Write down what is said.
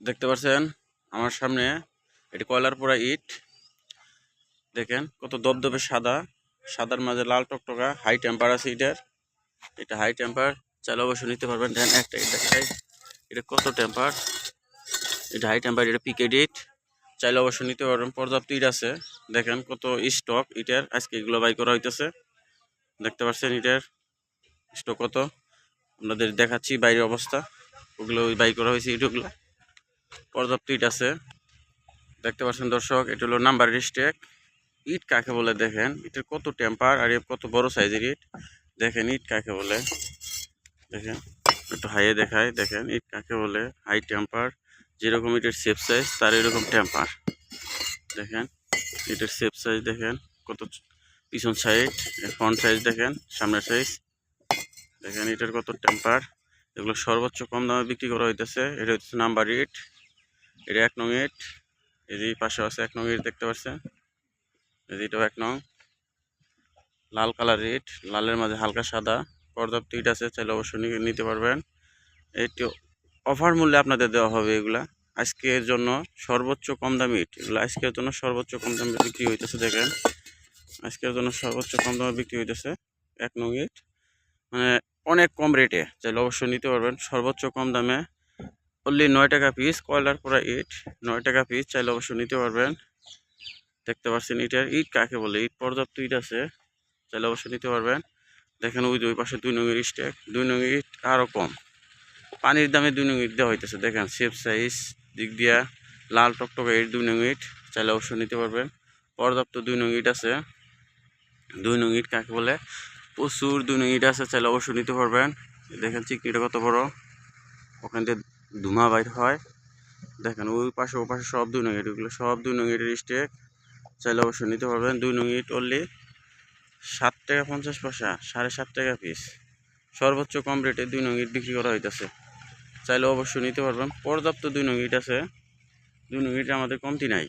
দেখতে পাচ্ছেন আমার সামনে এটি কয়লার পোড়া ইট। দেখেন কত দবদবে সাদা, সাদার মাঝে লাল টকটকা, হাই টেম্পার আছে ইটের। এটা হাই টেম্পার, চাইলে অবশ্যই নিতে পারবেন। দেন একটা ইট দেখাই, এটা কত টেম্পার, এটা হাই টেম্পার, এটা পিকেট ইট, চাইলে অবশ্যই নিতে পারবেন। পর্যাপ্ত ইট আছে, দেখেন কত স্টক ইটের, আজকে এগুলো বাই করা হইতেছে। দেখতে পাচ্ছেন ইটের স্টক কত, আপনাদের দেখাচ্ছি বাইরের অবস্থা। ওগুলো বাই করা হয়েছে ইটগুলো, পর্যাপ্ত ইট আছে। দেখতে পাচ্ছেন দর্শক, এটা হলো নাম্বার স্টেক ইট। কাকে বলে দেখেন, ইটের কত টেম্পার আর কত বড় সাইজের ইট। দেখেন ইট কাকে বলে, দেখেন একটু হাইয়ে দেখায়। দেখেন ইট কাকে বলে, হাই টেম্পার। যেরকম ইটের শেপ সাইজ তার এরকম টেম্পার। দেখেন ইটের শেপ সাইজ দেখেন কত, পিছন সাইড, ফ্রন্ট সাইজ দেখেন, সামনের সাইজ দেখেন, ইটের কত টেম্পার। এগুলো সর্বোচ্চ কম দামে বিক্রি করা হইতেছে। এটা হচ্ছে নাম্বার ইট, এটা 1 নং ইট। এই যে পাশে আছে 1 নং ইট, দেখতে পাচ্ছেন। এই যে এটাও 1 নং, লাল কালার ইট, লালের মাঝে হালকা সাদা। পর্যাপ্ত ইট আছে, চাইলে অবশ্যই নিতে পারবেন। এইটি অফার মূল্যে আপনাদের দেওয়া হবে। এগুলা আজকের জন্য সর্বোচ্চ কম দামি ইট, এগুলো আজকের জন্য সর্বোচ্চ কম দামে বিক্রি হইতেছে। দেখেন আজকের জন্য সর্বোচ্চ কম দামে বিক্রি হইতেছে 1 নং ইট, মানে অনেক কম রেটে, চাইলে অবশ্যই নিতে পারবেন সর্বোচ্চ কম দামে। অনলি 9 টাকা পিস কয়লার পোড়া ইট, 9 টাকা পিস, চাইলে অবশ্যই নিতে পারবেন। দেখতে পাচ্ছেন ইটের ইট কাকে বলে, ইট পর্যাপ্ত ইট আছে, চাইলে অবশ্যই নিতে পারবেন। দেখেন ওই পাশে 2 নং এর স্টেক, 2 নং ইট আরও কম, পানির দামে 2 নং ইট দেওয়া হইতেছে। দেখেন শেপ সাইজ দিক দিয়া লাল টকটকা ইট, 2 নং ইট, চাইলে অবশ্যই নিতে পারবেন। পর্যাপ্ত 2 নং ইট আছে। 2 নং ইট কাকে বলে, প্রচুর 2 নং ইট আছে, চাইলে অবশ্যই নিতে পারবেন। দেখেন চিকনিটা কত বড়, ওখান থেকে ধুমা বাইর হয়। দেখেন ওই পাশে ও পাশে সব 2 নং ইট, এগুলো সব 2 নং ইটের স্টেক, চাইলে অবশ্যই নিতে পারবেন। 2 নং ইট অনলি 7 টাকা 50 পয়সা, 7.5 টাকা পিস, সর্বোচ্চ কম রেটে 2 নং ইট বিক্রি করা হইতেছে, চাইলে অবশ্যই নিতে পারবেন। পর্যাপ্ত 2 নং ইট আছে, 2 নং ইটে আমাদের কমতি নাই।